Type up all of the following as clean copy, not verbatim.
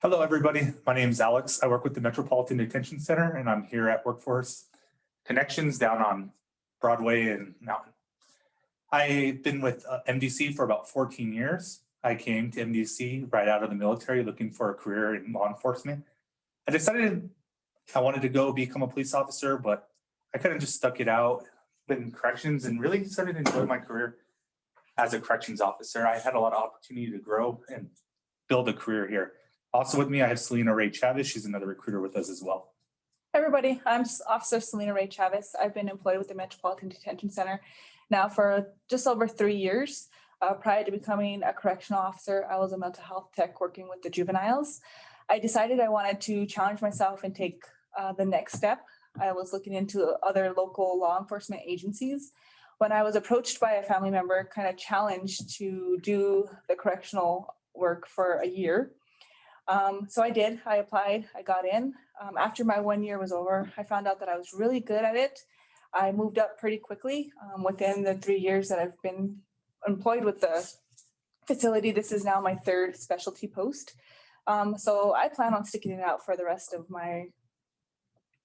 Hello, everybody. My name is Alex. I work with the Metropolitan Detention Center, and I'm here at Workforce Connections down on Broadway and Mountain. I've been with MDC for about 14 years. I came to MDC right out of the military looking for a career in law enforcement. I decided I wanted to go become a police officer, but I kind of just stuck it out, been in corrections, and really started to enjoy my career as a corrections officer. I had a lot of opportunity to grow and build a career here. Also with me, I have Selena Ray Chavis. She's another recruiter with us as well. Hi, everybody. I'm Officer Selena Ray Chavis. I've been employed with the Metropolitan Detention Center now for just over 3 years. Prior to becoming a correctional officer, I was a mental health tech working with the juveniles. I decided I wanted to challenge myself and take the next step. I was looking into other local law enforcement agencies when I was approached by a family member, kind of challenged to do the correctional work for a year. So I did. I applied. I got in. After my 1 year was over, I found out that I was really good at it. I moved up pretty quickly within the 3 years that I've been employed with the facility. This is now my third specialty post. So I plan on sticking it out for the rest of my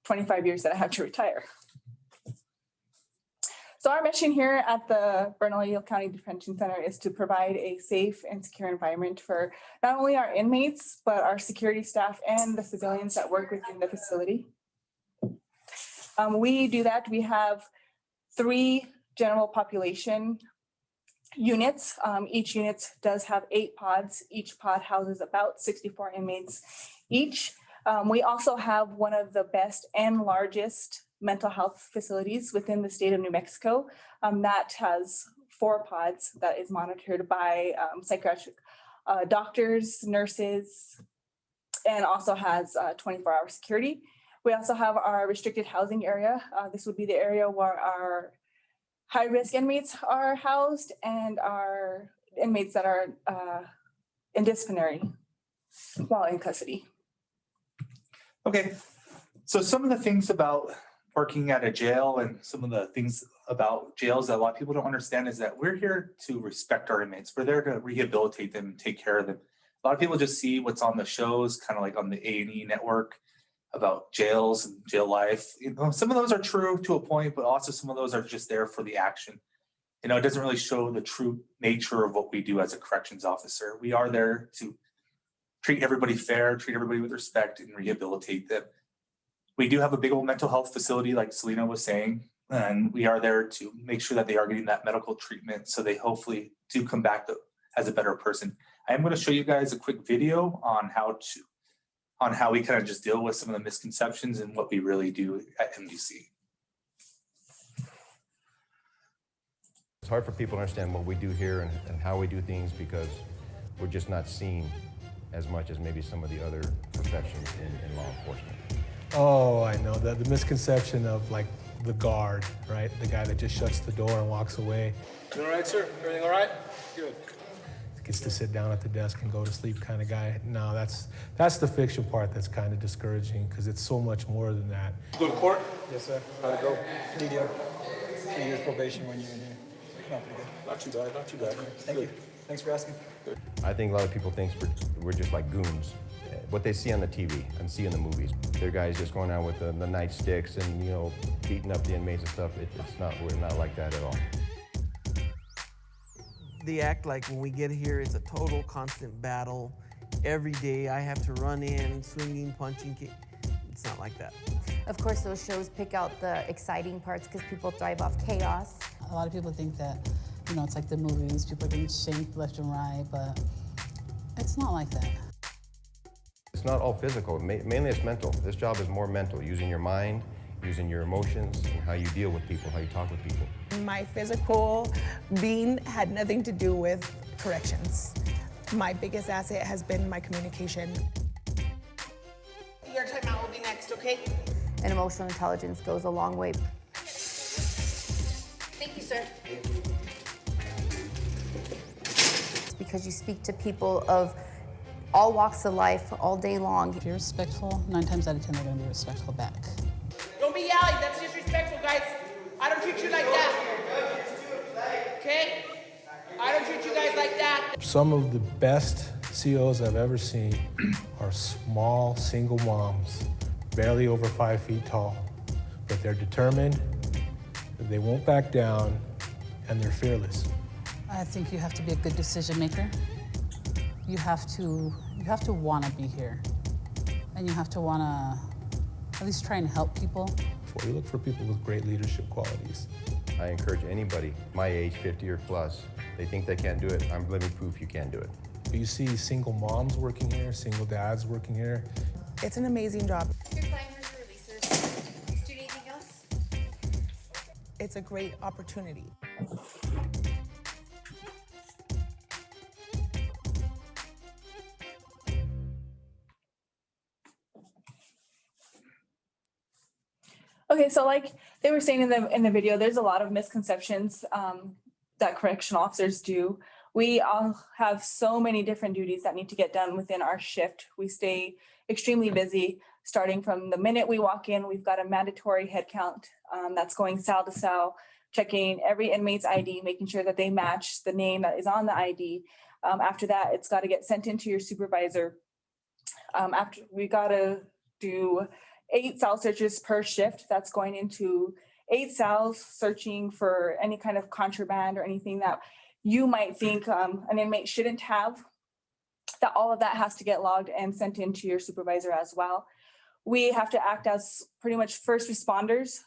25 years that I have to retire. So our mission here at the Bernalillo County Detention Center is to provide a safe and secure environment for not only our inmates, but our security staff and the civilians that work within the facility. We do that. We have 3 general population units. Each unit does have 8 pods. Each pod houses about 64 inmates each. We also have one of the best and largest mental health facilities within the state of New Mexico that has 4 pods that is monitored by psychiatric doctors, nurses, and also has 24-hour security. We also have our restricted housing area. This would be the area where our high-risk inmates are housed and our inmates that are in disciplinary while in custody. Okay, so some of the things about working at a jail and some of the things about jails that a lot of people don't understand is that we're here to respect our inmates. We're there to rehabilitate them and take care of them. A lot of people just see what's on the shows, kind of like on the A&E network about jails and jail life. You know, some of those are true to a point, but also some of those are just there for the action. You know, it doesn't really show the true nature of what we do as a corrections officer. We are there to treat everybody fair, treat everybody with respect, and rehabilitate them. We do have a big old mental health facility, like Selena was saying, and we are there to make sure that they are getting that medical treatment so they hopefully do come back as a better person. I am going to show you guys a quick video on how we kind of just deal with some of the misconceptions and what we really do at MDC. It's hard for people to understand what we do here and how we do things because we're just not seen as much as maybe some of the other professions in law enforcement. Oh, I know the misconception of like the guard, right? The guy that just shuts the door and walks away. You all right, sir? Everything all right? Good. Gets to sit down at the desk and go to sleep kind of guy. No, that's the fiction part that's kind of discouraging because it's so much more than that. You go to court? Yes, sir. How'd it go? Medium. 3 years probation, 1 year in here. Come on, pretty good. Not too bad, not too bad. Thank you. Thanks for asking. I think a lot of people think we're just like goons. What they see on the TV and see in the movies. They're guys just going out with the nightsticks and, you know, beating up the inmates and stuff. We're not like that at all. They act like when we get here, it's a total constant battle. Every day I have to run in, swinging, punching. It's not like that. Of course, those shows pick out the exciting parts because people thrive off chaos. A lot of people think that, you know, it's like the movies, people are getting shanked left and right, but it's not like that. It's not all physical, mainly it's mental. This job is more mental, using your mind, using your emotions, and how you deal with people, how you talk with people. My physical being had nothing to do with corrections. My biggest asset has been my communication. Your timeout will be next, okay? And emotional intelligence goes a long way. Thank you, sir. Because you speak to people of all walks of life all day long. If you're respectful, 9 times out of 10, they're gonna be respectful back. Don't be yelling, that's disrespectful, guys. I don't treat you like that. Okay? I don't treat you guys like that. Some of the best COs I've ever seen are small, single moms, barely over 5 feet tall, but they're determined, they won't back down, and they're fearless. I think you have to be a good decision maker. You have to want to be here, and you have to want to at least try and help people. We look for people with great leadership qualities. I encourage anybody my age, 50 or plus, they think they can't do it. I'm living proof you can do it. You see single moms working here, single dads working here. It's an amazing job. Your client has releases. Do you need anything else? It's a great opportunity. Okay, so like they were saying in the video, there's a lot of misconceptions that correctional officers do. We all have so many different duties that need to get done within our shift. We stay extremely busy, starting from the minute we walk in. We've got a mandatory head count that's going cell to cell, checking every inmate's ID, making sure that they match the name that is on the ID. After that, it's got to get sent into your supervisor. After we got to do 8 cell searches per shift. That's going into 8 cells, searching for any kind of contraband or anything that you might think an inmate shouldn't have. That all of that has to get logged and sent into your supervisor as well. We have to act as pretty much first responders.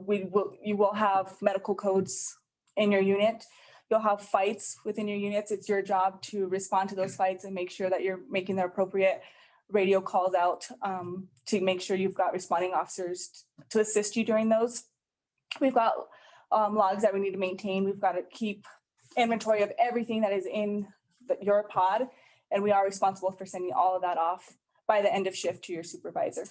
You will have medical codes in your unit. You'll have fights within your units. It's your job to respond to those fights and make sure that you're making the appropriate radio calls out to make sure you've got responding officers to assist you during those. We've got logs that we need to maintain. We've got to keep inventory of everything that is in your pod, and we are responsible for sending all of that off by the end of shift to your supervisor.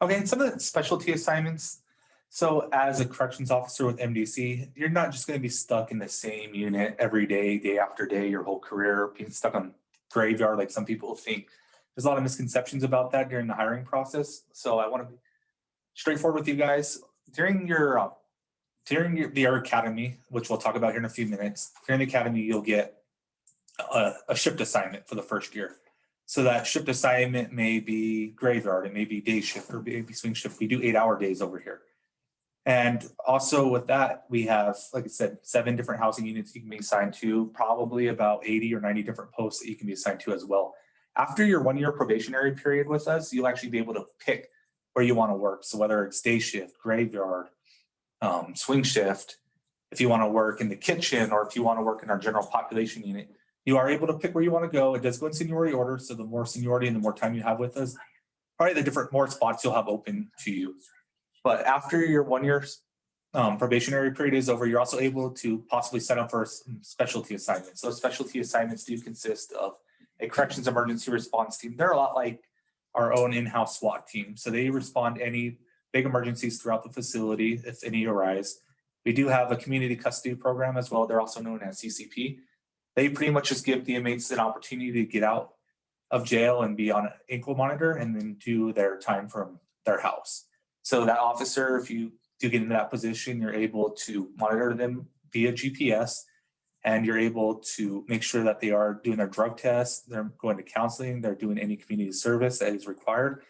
Okay, and some of the specialty assignments. So as a corrections officer with MDC, you're not just going to be stuck in the same unit every day, day after day, your whole career, being stuck on graveyard like some people think. There's a lot of misconceptions about that during the hiring process. So I want to be straightforward with you guys. During the academy, which we'll talk about here in a few minutes, during the academy, you'll get a shift assignment for the first year. So that shift assignment may be graveyard, it may be day shift, or maybe swing shift. We do 8-hour days over here. And also with that, we have, like I said, 7 different housing units you can be assigned to, probably about 80 or 90 different posts that you can be assigned to as well. After your 1-year probationary period with us, you'll actually be able to pick where you want to work. So whether it's day shift, graveyard, swing shift, if you want to work in the kitchen, or if you want to work in our general population unit, you are able to pick where you want to go. It does go in seniority order. So the more seniority and the more time you have with us, probably the more spots you'll have open to you. But after your 1-year probationary period is over, you're also able to possibly set up for some specialty assignments. Those specialty assignments do consist of a corrections emergency response team. They're a lot like our own in-house SWAT team. So they respond to any big emergencies throughout the facility if any arise. We do have a community custody program as well. They're also known as CCP. They pretty much just give the inmates an opportunity to get out of jail and be on an ankle monitor and then do their time from their house. So that officer, if you do get into that position, you're able to monitor them via GPS, and you're able to make sure that they are doing their drug tests, they're going to counseling, they're doing any community service that is required.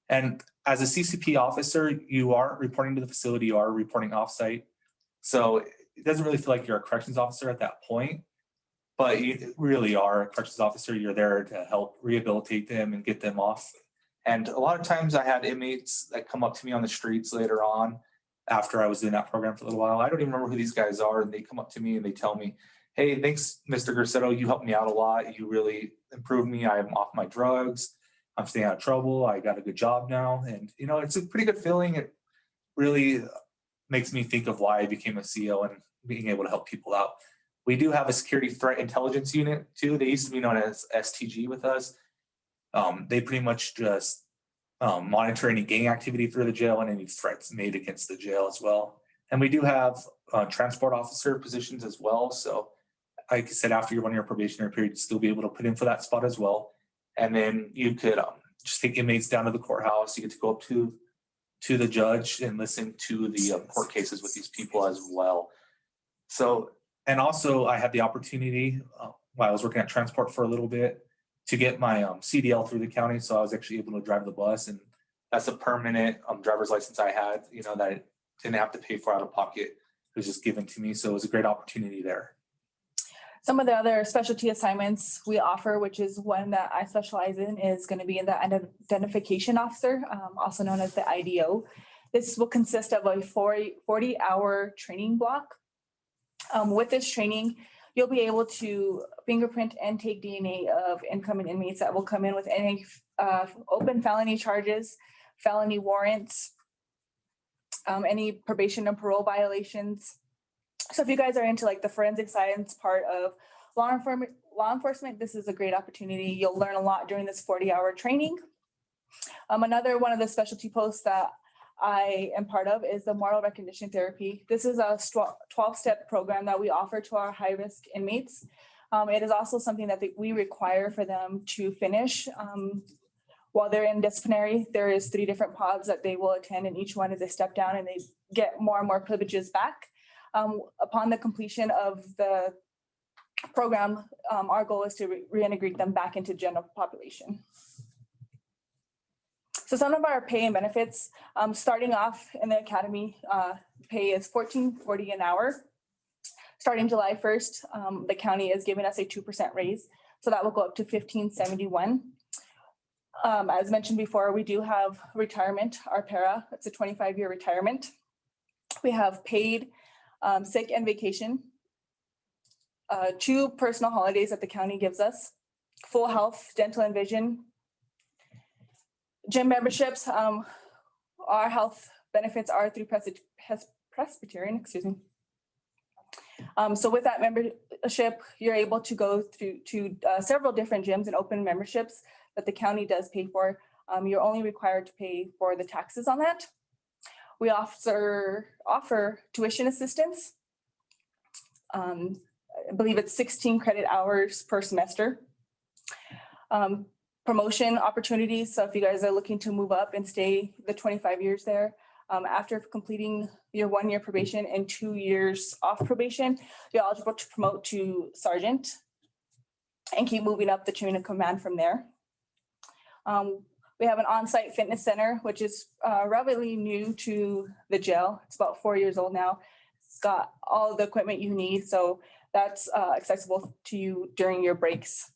And as a CCP officer, you are reporting to the facility, you are reporting offsite. So it doesn't really feel like you're a corrections officer at that point, but you really are a corrections officer. You're there to help rehabilitate them and get them off. And a lot of times I had inmates that come up to me on the streets later on after I was in that program for a little while. I don't even remember who these guys are. And they come up to me and they tell me, hey, thanks, Mr. Grosseto. You helped me out a lot. You really improved me. I'm off my drugs. I'm staying out of trouble. I got a good job now. And, you know, it's a pretty good feeling. It really makes me think of why I became a CO and being able to help people out. We do have a security threat intelligence unit too. They used to be known as STG with us. They pretty much just monitor any gang activity through the jail and any threats made against the jail as well. And we do have transport officer positions as well. So like I said, after your 1-year probationary period, you'd still be able to put in for that spot as well. And then you could just take inmates down to the courthouse. You get to go up to the judge and listen to the court cases with these people as well. So, and also I had the opportunity while I was working at transport for a little bit to get my CDL through the county. So I was actually able to drive the bus, and that's a permanent driver's license I had, that I didn't have to pay for out of pocket. It was just given to me. So it was a great opportunity there. Some of the other specialty assignments we offer, which is one that I specialize in, is going to be in the identification officer, also known as the IDO. This will consist of a 40-hour training block. With this training, you'll be able to fingerprint and take DNA of incoming inmates that will come in with any open felony charges, felony warrants, any probation and parole violations. So if you guys are into like the forensic science part of law enforcement, this is a great opportunity. You'll learn a lot during this 40-hour training. Another one of the specialty posts that I am part of is the moral recognition therapy. This is a 12-step program that we offer to our high-risk inmates. It is also something that we require for them to finish. While they're in disciplinary, there is 3 different pods that they will attend, and each one is a step down, and they get more and more privileges back. Upon the completion of the program, our goal is to reintegrate them back into general population. So some of our pay and benefits, starting off in the academy, pay is $14.40 an hour. Starting July 1st, the county is giving us a 2% raise, so that will go up to $15.71. As mentioned before, we do have retirement, our para, it's a 25-year retirement. We have paid sick and vacation, 2 personal holidays that the county gives us, full health, dental and vision, gym memberships. Our health benefits are through Presbyterian, excuse me. So with that membership, you're able to go to several different gyms and open memberships that the county does pay for. You're only required to pay for the taxes on that. We offer tuition assistance. I believe it's 16 credit hours per semester. Promotion opportunities. So if you guys are looking to move up and stay the 25 years there, after completing your 1-year probation and 2 years off probation, you're eligible to promote to sergeant and keep moving up the chain of command from there. We have an on-site fitness center, which is relatively new to the jail. It's about 4 years old now. It's got all the equipment you need, so that's accessible to you during your breaks.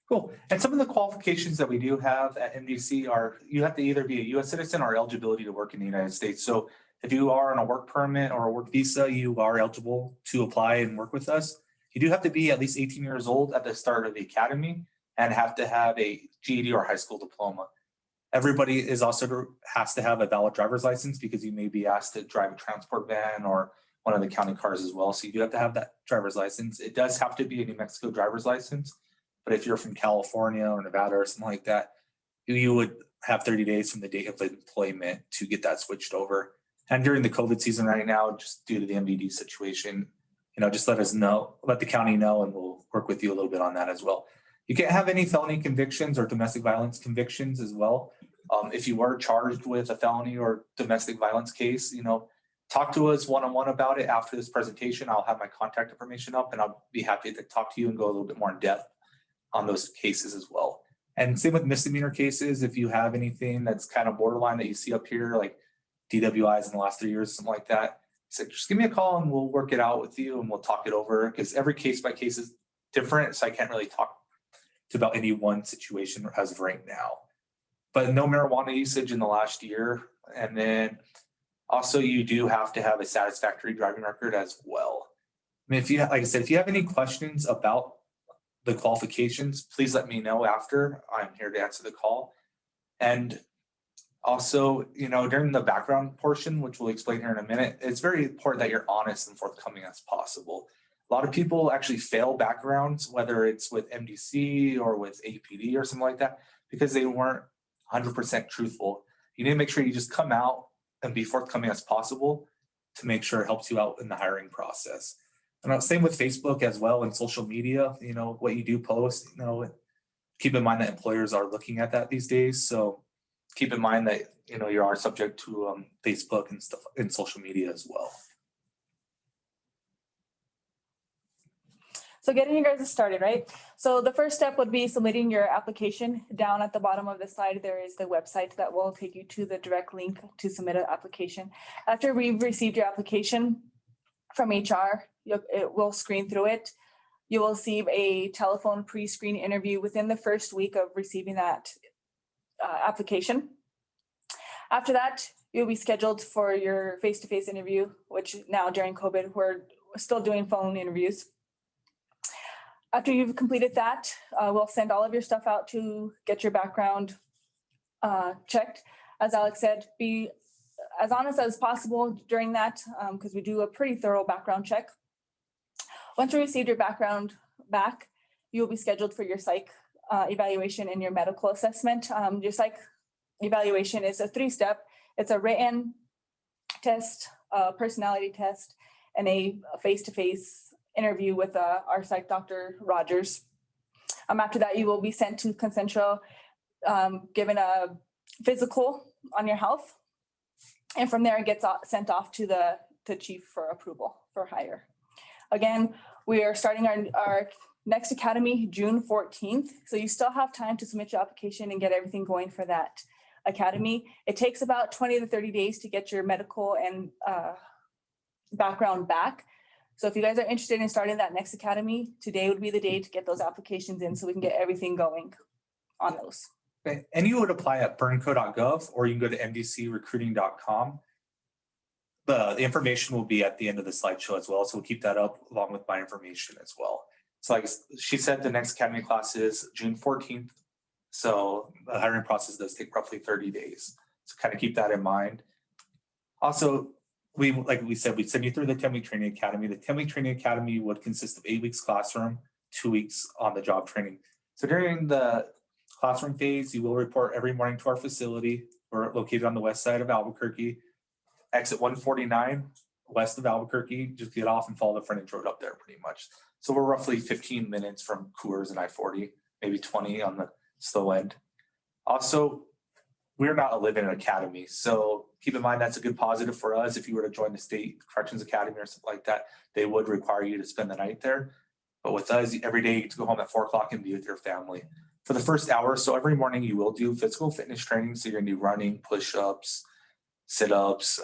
Cool. And some of the qualifications that we do have at MDC are, you have to either be a U.S. citizen or eligibility to work in the United States. So if you are on a work permit or a work visa, you are eligible to apply and work with us. You do have to be at least 18 years old at the start of the academy and have to have a GED or high school diploma. Everybody is also has to have a valid driver's license because you may be asked to drive a transport van or one of the county cars as well. So you do have to have that driver's license. It does have to be a New Mexico driver's license. But if you're from California or Nevada or something like that, you would have 30 days from the date of employment to get that switched over. And during the COVID season right now, just due to the MDD situation, just let us know, let the county know, and we'll work with you a little bit on that as well. You can't have any felony convictions or domestic violence convictions as well. If you were charged with a felony or domestic violence case, talk to us one-on-one about it after this presentation. I'll have my contact information up and I'll be happy to talk to you and go a little bit more in depth on those cases as well. And same with misdemeanor cases. If you have anything that's kind of borderline that you see up here, like DWIs in the last 3 years, something like that, so just give me a call and we'll work it out with you and we'll talk it over, because every case by case is different. So I can't really talk about any one situation as of right now. But no marijuana usage in the last year. And then also you do have to have a satisfactory driving record as well. I mean, if you, like I said, if you have any questions about the qualifications, please let me know after. I'm here to answer the call. And also, during the background portion, which we'll explain here in a minute, it's very important that you're honest and forthcoming as possible. A lot of people actually fail backgrounds, whether it's with MDC or with APD or something like that, because they weren't 100% truthful. You need to make sure you just come out and be forthcoming as possible to make sure it helps you out in the hiring process. And same with Facebook as well and social media, what you do post, keep in mind that employers are looking at that these days. So keep in mind that, you are subject to Facebook and stuff in social media as well. So getting you guys started, right? So the first step would be submitting your application. Down at the bottom of the slide, there is the website that will take you to the direct link to submit an application. After we've received your application from HR, it will screen through it. You will receive a telephone pre-screen interview within the first week of receiving that application. After that, you'll be scheduled for your face-to-face interview, which now during COVID, we're still doing phone interviews. After you've completed that, we'll send all of your stuff out to get your background checked. As Alex said, be as honest as possible during that, because we do a pretty thorough background check. Once you receive your background back, you will be scheduled for your psych evaluation and your medical assessment. Your psych evaluation is a 3-step. It's a written test, a personality test, and a face-to-face interview with our psych doctor, Rogers. After that, you will be sent to Concentra, given a physical on your health. And from there, it gets sent off to the chief for approval for hire. Again, we are starting our next academy June 14th. So you still have time to submit your application and get everything going for that academy. It takes about 20 to 30 days to get your medical and background back. So if you guys are interested in starting that next academy, today would be the day to get those applications in so we can get everything going on those. Okay. And you would apply at burnco.gov, or you can go to mdcrecruiting.com. The information will be at the end of the slideshow as well. So we'll keep that up along with my information as well. So like she said, the next academy class is June 14th. So the hiring process does take roughly 30 days. So kind of keep that in mind. Also, like we said, we'd send you through the 10-week training academy. The 10-week training academy would consist of 8 weeks classroom, 2 weeks on the job training. So during the classroom phase, you will report every morning to our facility. We're located on the west side of Albuquerque, exit 149 west of Albuquerque. Just get off and follow the frontage road up there pretty much. So we're roughly 15 minutes from Coors and I-40, maybe 20 on the slow end. Also, we're not a live-in academy. So keep in mind, that's a good positive for us. If you were to join the state corrections academy or something like that, they would require you to spend the night there. But with us, every day you get to go home at 4 o'clock and be with your family. For the first hour, so every morning you will do physical fitness training. So you're gonna do running, push-ups, sit-ups,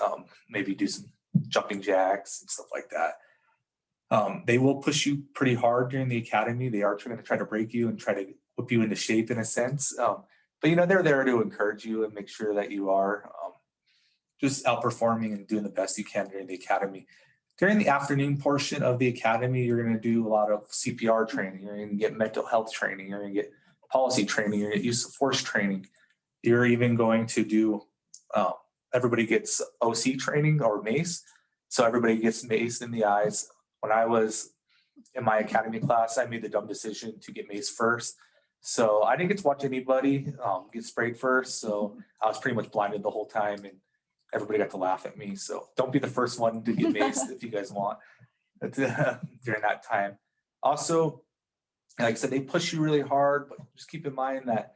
maybe do some jumping jacks and stuff like that. They will push you pretty hard during the academy. They are going to try to break you and try to whip you into shape in a sense. But you know, they're there to encourage you and make sure that you are just outperforming and doing the best you can during the academy. During the afternoon portion of the academy, you're going to do a lot of CPR training. You're going to get mental health training. You're going to get policy training. You're going to get use of force training. You're even going to do, everybody gets OC training or MACE. So everybody gets maced in the eyes. When I was in my academy class, I made the dumb decision to get maced first. So I didn't get to watch anybody get sprayed first. So I was pretty much blinded the whole time and everybody got to laugh at me. So don't be the first one to get maced if you guys want during that time. Also, like I said, they push you really hard, but just keep in mind that,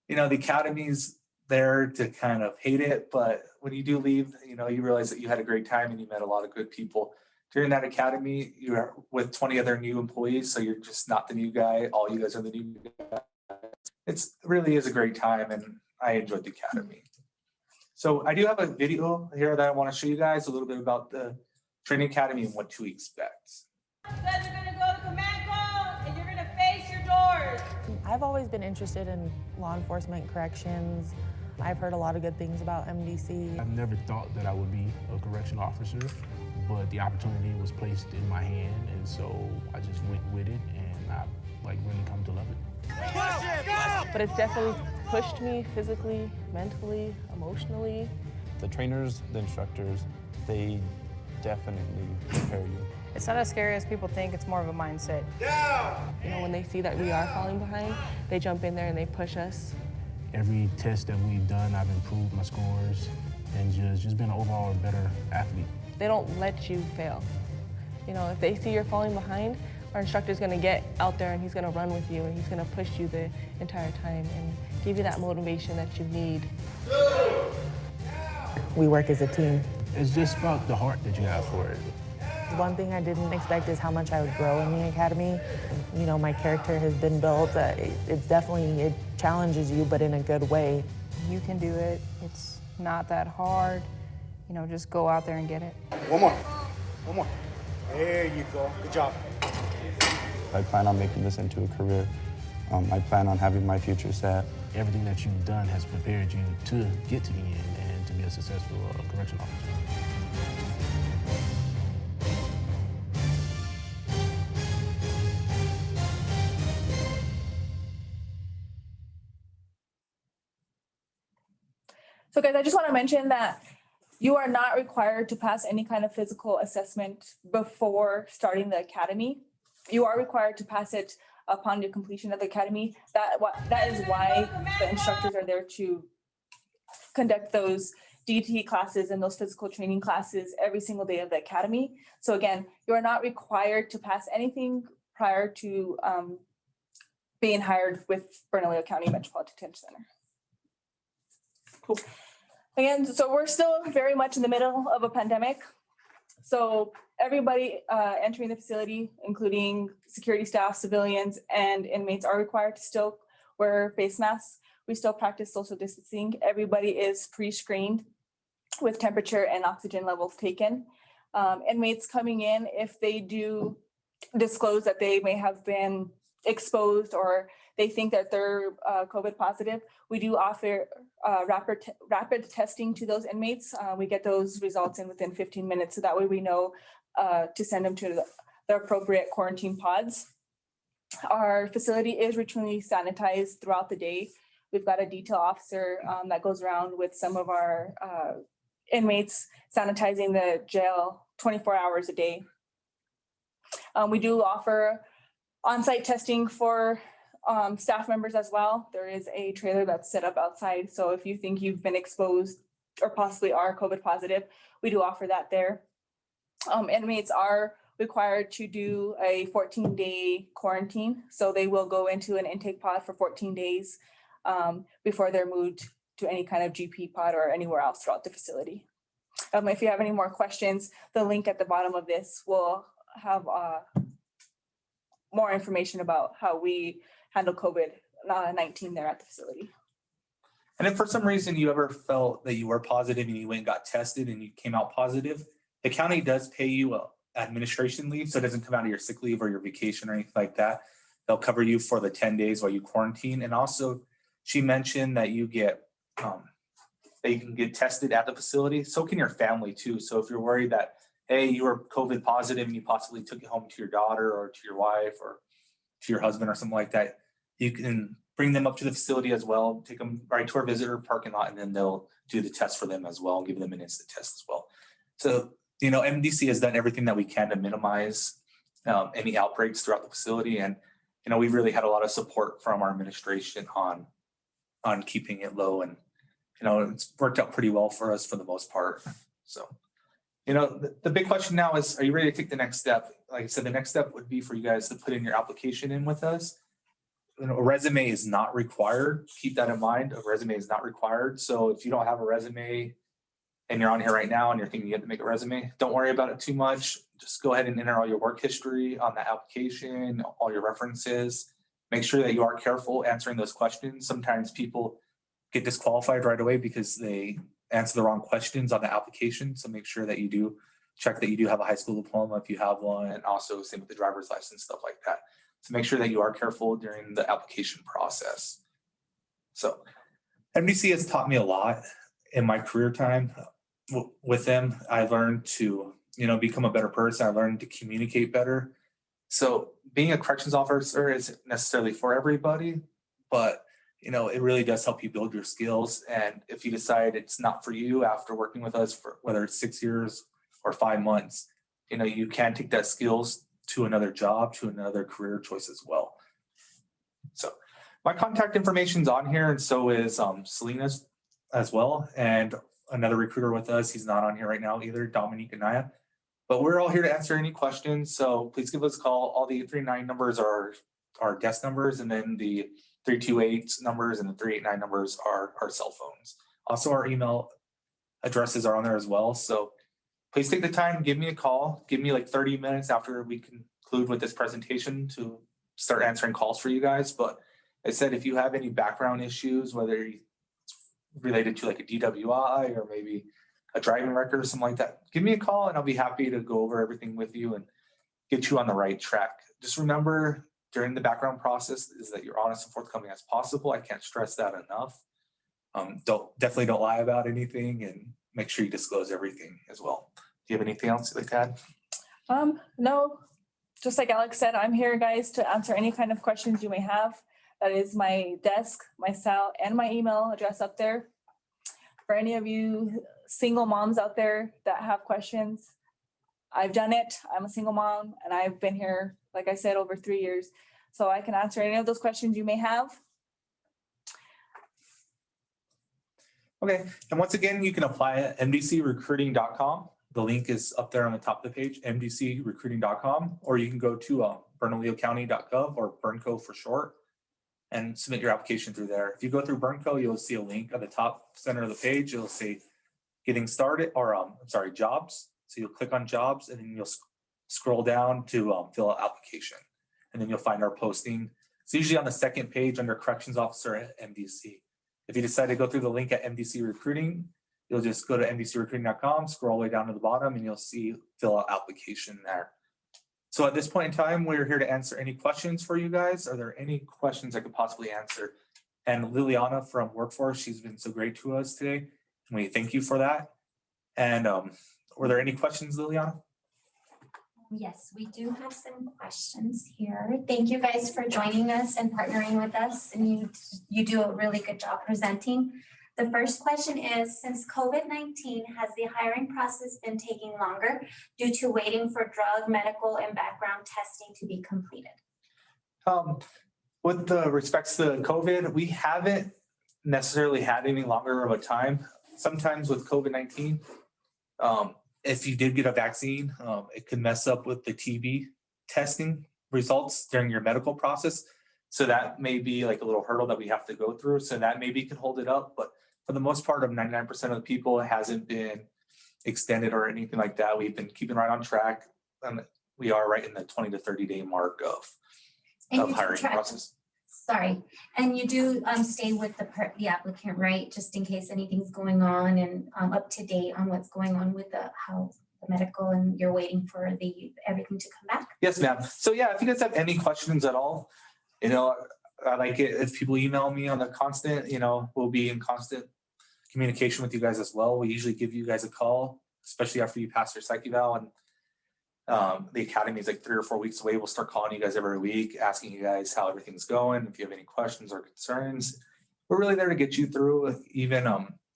you know, the academy's there to kind of hate it. But when you do leave, you know, you realize that you had a great time and you met a lot of good people. During that academy, you're with 20 other new employees, so you're just not the new guy. All you guys are the new guys. It really is a great time, and I enjoyed the academy. So I do have a video here that I want to show you guys a little bit about the training academy and what to expect. You guys are gonna go to command call, and you're gonna face your doors. I've always been interested in law enforcement, corrections. I've heard a lot of good things about MDC. I've never thought that I would be a correctional officer, but the opportunity was placed in my hand, and so I just went with it, and I really come to love it. But it's definitely pushed me physically, mentally, emotionally. The trainers, the instructors, they definitely prepare you. It's not as scary as people think, it's more of a mindset. You know, when they see that we are falling behind, they jump in there and they push us. Every test that we've done, I've improved my scores and just been an overall better athlete. They don't let you fail. You know, if they see you're falling behind, our instructor's gonna get out there and he's gonna run with you and he's gonna push you the entire time and give you that motivation that you need. We work as a team. It's just about the heart that you have for it. One thing I didn't expect is how much I would grow in the academy. You know, my character has been built. It challenges you, but in a good way. You can do it. It's not that hard. You know, just go out there and get it. One more. One more. There you go. Good job. I plan on making this into a career. I plan on having my future set. Everything that you've done has prepared you to get to the end and to be a successful correction officer. So guys, I just want to mention that you are not required to pass any kind of physical assessment before starting the academy. You are required to pass it upon your completion of the academy. That is why the instructors are there to conduct those DT classes and those physical training classes every single day of the academy. So again, you are not required to pass anything prior to being hired with Bernalillo County Metropolitan Detention Center. Cool. Again, so we're still very much in the middle of a pandemic. So everybody entering the facility, including security staff, civilians, and inmates, are required to still wear face masks. We still practice social distancing. Everybody is pre-screened with temperature and oxygen levels taken. Inmates coming in, if they do disclose that they may have been exposed or they think that they're COVID positive, we do offer rapid testing to those inmates. We get those results in within 15 minutes, so that way we know to send them to the appropriate quarantine pods. Our facility is routinely sanitized throughout the day. We've got a detail officer that goes around with some of our inmates, sanitizing the jail 24 hours a day. We do offer on-site testing for staff members as well. There is a trailer that's set up outside. So if you think you've been exposed or possibly are COVID positive, we do offer that there. Inmates are required to do a 14-day quarantine. So they will go into an intake pod for 14 days before they're moved to any kind of GP pod or anywhere else throughout the facility. If you have any more questions, the link at the bottom of this will have more information about how we handle COVID-19 there at the facility. And if for some reason you ever felt that you were positive and you went and got tested and you came out positive, the county does pay you administration leave, so it doesn't come out of your sick leave or your vacation or anything like that. They'll cover you for the 10 days while you quarantine. And also, she mentioned that you get that you can get tested at the facility. So can your family too. So if you're worried that, hey, you were COVID positive and you possibly took it home to your daughter or to your wife or to your husband or something like that, you can bring them up to the facility as well, take them right to our visitor parking lot, and then they'll do the test for them as well and give them an instant test as well. So, you know, MDC has done everything that we can to minimize any outbreaks throughout the facility. And, you know, we've really had a lot of support from our administration on keeping it low. And, you know, it's worked out pretty well for us for the most part. So, you know, the big question now is, are you ready to take the next step? Like I said, the next step would be for you guys to put in your application in with us. You know, a resume is not required. Keep that in mind. A resume is not required. So if you don't have a resume and you're on here right now and you're thinking you have to make a resume, don't worry about it too much. Just go ahead and enter all your work history on the application, all your references. Make sure that you are careful answering those questions. Sometimes people get disqualified right away because they answer the wrong questions on the application. So make sure that you do check that you do have a high school diploma if you have one, and also same with the driver's license, stuff like that. So make sure that you are careful during the application process. So MDC has taught me a lot in my career time with them. I learned to, you know, become a better person. I learned to communicate better. So being a corrections officer isn't necessarily for everybody, but you know, it really does help you build your skills. And if you decide it's not for you after working with us for whether it's 6 years or 5 months, you know, you can take that skills to another job, to another career choice as well. So my contact information is on here, and so is Selena's as well. And another recruiter with us, he's not on here right now either, Dominique Anaya. But we're all here to answer any questions. So please give us a call. All the 839 numbers are our desk numbers, and then the 328 numbers and the 389 numbers are our cell phones. Also, our email addresses are on there as well. So please take the time, give me a call, give me like 30 minutes after we conclude with this presentation to start answering calls for you guys. But I said, if you have any background issues, whether it's related to like a DWI or maybe a driving record or something like that, give me a call and I'll be happy to go over everything with you and get you on the right track. Just remember during the background process is that you're honest and forthcoming as possible. I can't stress that enough. Definitely don't lie about anything, and make sure you disclose everything as well. Do you have anything else you'd like to add? No, just like Alex said, I'm here, guys, to answer any kind of questions you may have. That is my desk, my cell, and my email address up there. For any of you single moms out there that have questions, I've done it. I'm a single mom and I've been here, like I said, over 3 years. So I can answer any of those questions you may have. Okay, and once again, you can apply at mdcrecruiting.com. The link is up there on the top of the page, mdcrecruiting.com, or you can go to bernalillocounty.gov, or BERNCO for short, and submit your application through there. If you go through BERNCO, you'll see a link at the top center of the page. It'll say getting started, or jobs. So you'll click on jobs and then you'll scroll down to fill out application. And then you'll find our posting. It's usually on the second page under corrections officer at MDC. If you decide to go through the link at MDC Recruiting, you'll just go to mdcrecruiting.com, scroll all the way down to the bottom, and you'll see fill out application there. So at this point in time, we're here to answer any questions for you guys. Are there any questions I could possibly answer? And Liliana from Workforce, she's been so great to us today. And we thank you for that. And were there any questions, Liliana? Yes, we do have some questions here. Thank you guys for joining us and partnering with us. And you do a really good job presenting. The first question is, since COVID-19, has the hiring process been taking longer due to waiting for drug, medical, and background testing to be completed? With the respects to COVID, we haven't necessarily had any longer of a time. Sometimes with COVID-19, if you did get a vaccine, it could mess up with the TB testing results during your medical process. So that may be like a little hurdle that we have to go through. So that maybe can hold it up. But for the most part of 99% of the people, it hasn't been extended or anything like that. We've been keeping right on track. We are right in the 20 to 30 day mark of hiring process. Sorry, and you do stay with the applicant, right? Just in case anything's going on, and up to date on what's going on with the medical, and you're waiting for everything to come back? Yes, ma'am. So yeah, if you guys have any questions at all, I like it if people email me on the constant, we'll be in constant communication with you guys as well. We usually give you guys a call, especially after you pass your psych eval, and the academy is like 3 or 4 weeks away. We'll start calling you guys every week, asking you guys how everything's going. If you have any questions or concerns, we're really there to get you through. Even,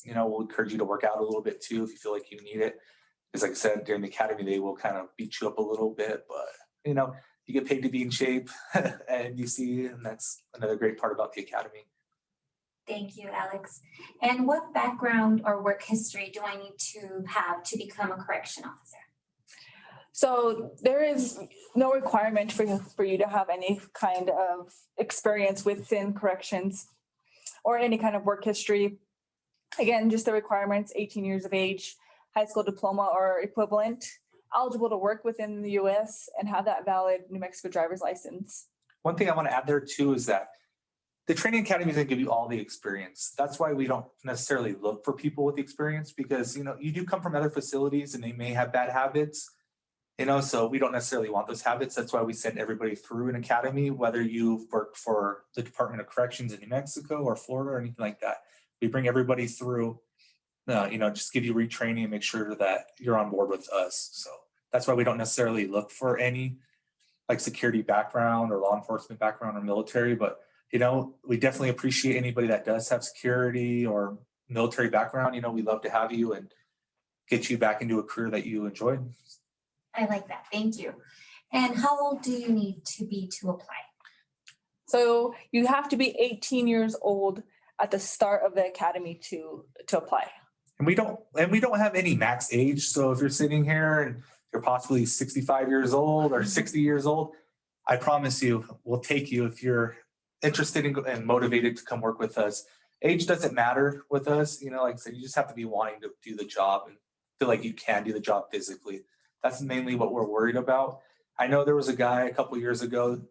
we'll encourage you to work out a little bit too if you feel like you need it. Because like I said, during the academy, they will kind of beat you up a little bit, but you get paid to be in shape at MDC, and that's another great part about the academy. Thank you, Alex. And what background or work history do I need to have to become a correction officer? So there is no requirement for you to have any kind of experience within corrections or any kind of work history. Again, just the requirements: 18 years of age, high school diploma or equivalent, eligible to work within the US, and have that valid New Mexico driver's license. One thing I want to add there too is that the training academy is going to give you all the experience. That's why we don't necessarily look for people with experience, because you do come from other facilities and they may have bad habits. So we don't necessarily want those habits. That's why we send everybody through an academy, whether you've worked for the Department of Corrections in New Mexico or Florida or anything like that. We bring everybody through, just give you retraining and make sure that you're on board with us. So that's why we don't necessarily look for any like security background or law enforcement background or military, but we definitely appreciate anybody that does have security or military background. We love to have you and get you back into a career that you enjoyed. I like that. Thank you. And how old do you need to be to apply? So you have to be 18 years old at the start of the academy to apply. And we don't have any max age. So if you're sitting here and you're possibly 65 years old or 60 years old, I promise you, we'll take you if you're interested and motivated to come work with us. Age doesn't matter with us. Like I said, you just have to be wanting to do the job and feel like you can do the job physically. That's mainly what we're worried about. I know there was a guy a couple years ago,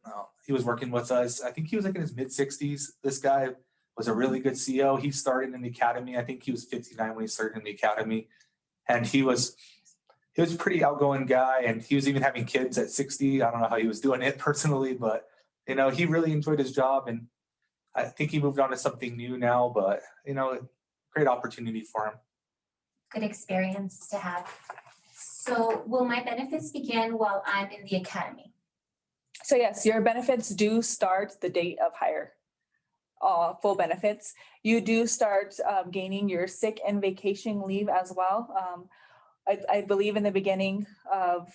he was working with us. I think he was like in his mid-60s. This guy was a really good CO. He started in the academy. I think he was 59 when he started in the academy. And he was a pretty outgoing guy, and he was even having kids at 60. I don't know how he was doing it personally, but he really enjoyed his job, and I think he moved on to something new now, but great opportunity for him. Good experience to have. So will my benefits begin while I'm in the academy? So yes, your benefits do start the date of hire. Full benefits. You do start gaining your sick and vacation leave as well. I believe in the beginning of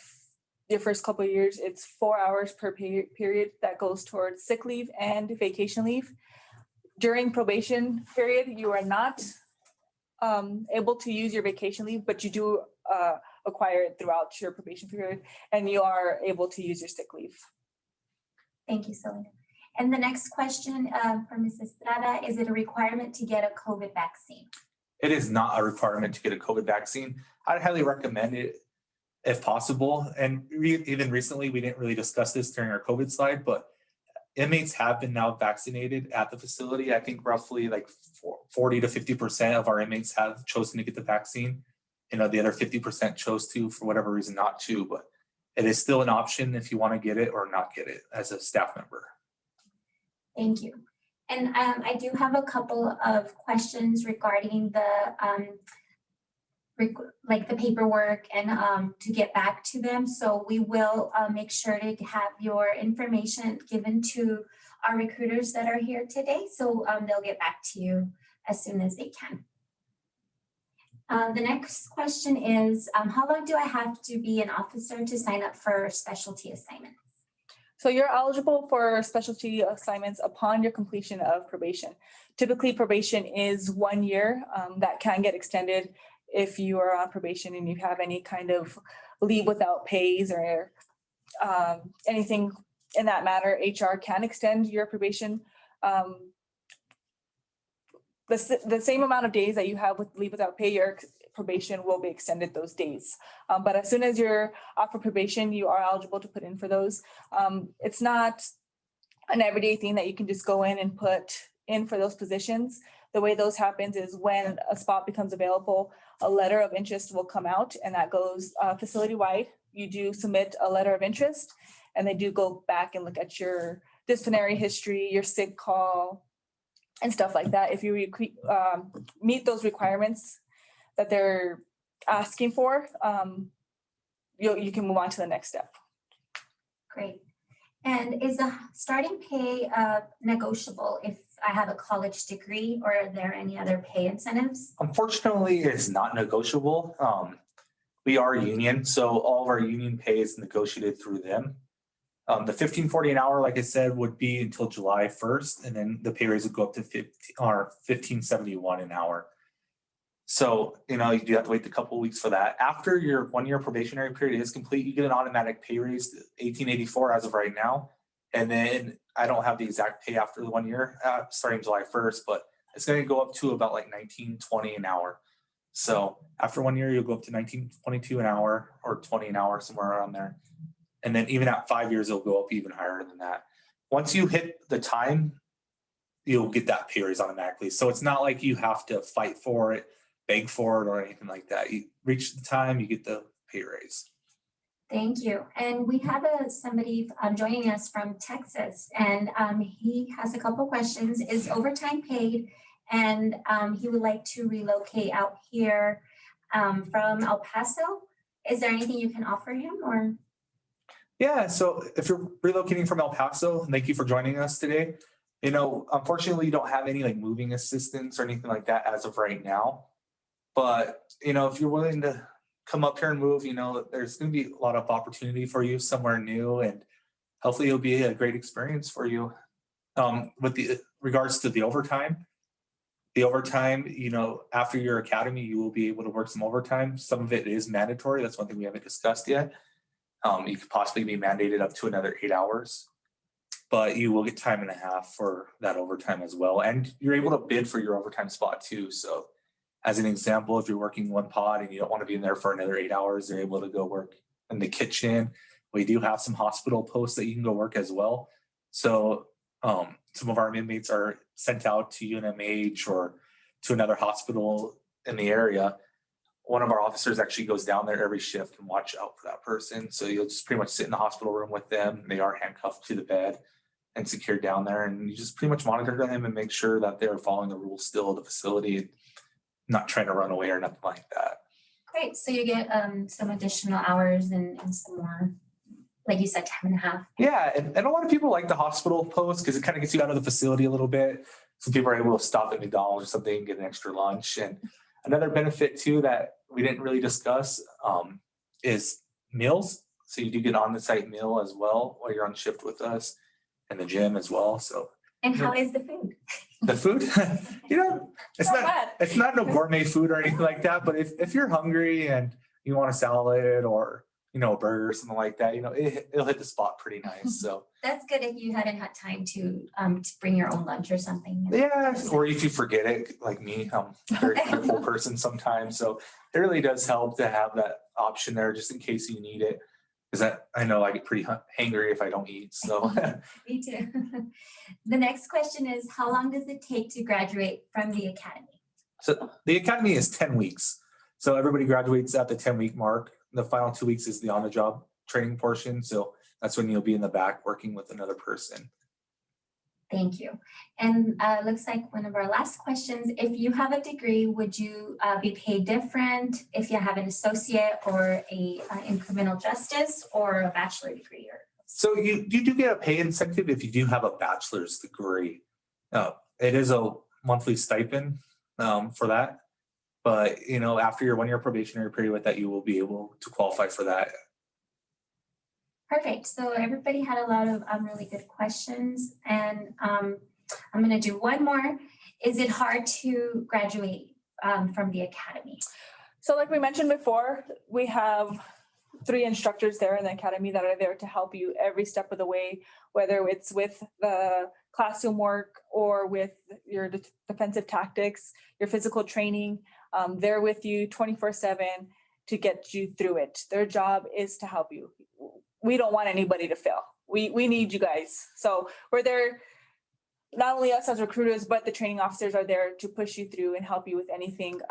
your first couple of years, it's 4 hours per period that goes towards sick leave and vacation leave. During probation period, you are not able to use your vacation leave, but you do acquire it throughout your probation period, and you are able to use your sick leave. Thank you, Selena. And the next question from Ms. Estrada, is it a requirement to get a COVID vaccine? It is not a requirement to get a COVID vaccine. I'd highly recommend it if possible. And even recently, we didn't really discuss this during our COVID slide, but inmates have been now vaccinated at the facility. I think roughly like 40 to 50% of our inmates have chosen to get the vaccine. The other 50% chose to, for whatever reason, not to, but it is still an option if you want to get it or not get it as a staff member. Thank you. And I do have a couple of questions regarding the paperwork and to get back to them. So we will make sure to have your information given to our recruiters that are here today. So they'll get back to you as soon as they can. The next question is, how long do I have to be an officer to sign up for specialty assignments? So you're eligible for specialty assignments upon your completion of probation. Typically, probation is 1 year. That can get extended if you are on probation and you have any kind of leave without pays or anything in that matter. HR can extend your probation. The same amount of days that you have with leave without pay, your probation will be extended those days. But as soon as you're off of probation, you are eligible to put in for those. It's not an everyday thing that you can just go in and put in for those positions. The way those happens is when a spot becomes available, a letter of interest will come out, and that goes facility-wide. You do submit a letter of interest, and they do go back and look at your disciplinary history, your sick call, and stuff like that. If you meet those requirements that they're asking for, you can move on to the next step. Great. And is the starting pay negotiable if I have a college degree, or are there any other pay incentives? Unfortunately, it's not negotiable. We are union, so all of our union pay is negotiated through them. The $15.40 an hour, like I said, would be until July 1st, and then the pay raise would go up to $15.71 an hour. So, you do have to wait a couple of weeks for that. After your 1 year probationary period is complete, you get an automatic pay raise to $18.84 as of right now. And then I don't have the exact pay after the 1 year, starting July 1st, but it's going to go up to about like $19.20 an hour. So after 1 year, you'll go up to $19.22 an hour or $20 an hour, somewhere around there. And then even at 5 years, it'll go up even higher than that. Once you hit the time, you'll get that pay raise automatically. So it's not like you have to fight for it, beg for it, or anything like that. You reach the time, you get the pay raise. Thank you. And we have somebody joining us from Texas, and he has a couple questions. Is overtime paid? And he would like to relocate out here from El Paso. Is there anything you can offer him, or? Yeah, so if you're relocating from El Paso, thank you for joining us today. Unfortunately, you don't have any like moving assistance or anything like that as of right now. But, if you're willing to come up here and move, there's going to be a lot of opportunity for you somewhere new, and hopefully it'll be a great experience for you. With regards to the overtime, after your academy, you will be able to work some overtime. Some of it is mandatory. That's one thing we haven't discussed yet. You could possibly be mandated up to another 8 hours, but you will get time and a half for that overtime as well. And you're able to bid for your overtime spot too. So As an example, if you're working one pod and you don't want to be in there for another 8 hours, they're able to go work in the kitchen. We do have some hospital posts that you can go work as well. So some of our inmates are sent out to UNMH or to another hospital in the area. One of our officers actually goes down there every shift and watch out for that person. So you'll just pretty much sit in the hospital room with them. They are handcuffed to the bed and secured down there. And you just pretty much monitor them and make sure that they're following the rules still of the facility, not trying to run away or nothing like that. Great, so you get some additional hours and some more, like you said, time and a half. Yeah, and a lot of people like the hospital post because it kind of gets you out of the facility a little bit. Some people are able to stop at McDonald's or something and get an extra lunch. And another benefit too that we didn't really discuss is meals. So you do get on the site meal as well while you're on shift with us, and the gym as well. So. And how is the food? The food, it's not no gourmet food or anything like that. But if you're hungry and you want a salad or a burger or something like that, it'll hit the spot pretty nice. So That's good if you hadn't had time to bring your own lunch or something. yeah, or if you forget it, like me, I'm a very careful person sometimes. So it really does help to have that option there just in case you need it. Because I know I get pretty hangry if I don't eat. So Me too. The next question is, how long does it take to graduate from the academy? So the academy is 10 weeks. So everybody graduates at the 10-week mark. The final 2 weeks is the on-the-job training portion. So that's when you'll be in the back working with another person. Thank you. And looks like one of our last questions, if you have a degree, would you be paid different if you have an associate or in criminal justice or a bachelor degree? So you do get a pay incentive if you do have a bachelor's degree. It is a monthly stipend for that. But, after your 1-year probationary period with that, you will be able to qualify for that. Perfect. So everybody had a lot of really good questions, and I'm going to do one more. Is it hard to graduate from the academy? So like we mentioned before, we have 3 instructors there in the academy that are there to help you every step of the way, whether it's with the classroom work or with your defensive tactics, your physical training. They're with you 24/7 to get you through it. Their job is to help you. We don't want anybody to fail. We need you guys. So we're there, not only us as recruiters, but the training officers are there to push you through and help you with anything.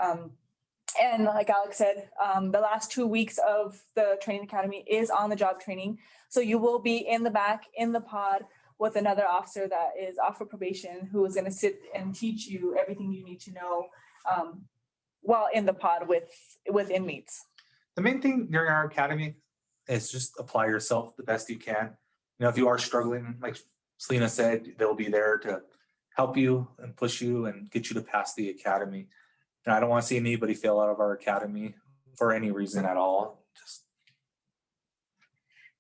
And like Alex said, the last 2 weeks of the training academy is on the job training. So you will be in the back, in the pod with another officer that is off of probation, who is going to sit and teach you everything you need to know while in the pod with inmates. The main thing during our academy is just apply yourself the best you can. If you are struggling, like Selena said, they'll be there to help you and push you and get you to pass the academy. And I don't want to see anybody fail out of our academy for any reason at all.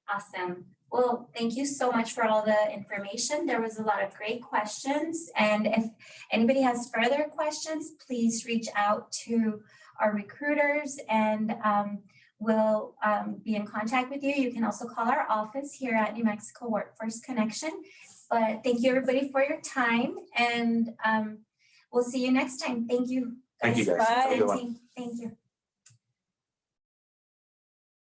Awesome. Well, thank you so much for all the information. There was a lot of great questions. And if anybody has further questions, please reach out to our recruiters and we'll be in contact with you. You can also call our office here at New Mexico Workforce Connection. But thank you everybody for your time, and we'll see you next time. Thank you. Thank you guys. Bye. Have a good one. Thank you.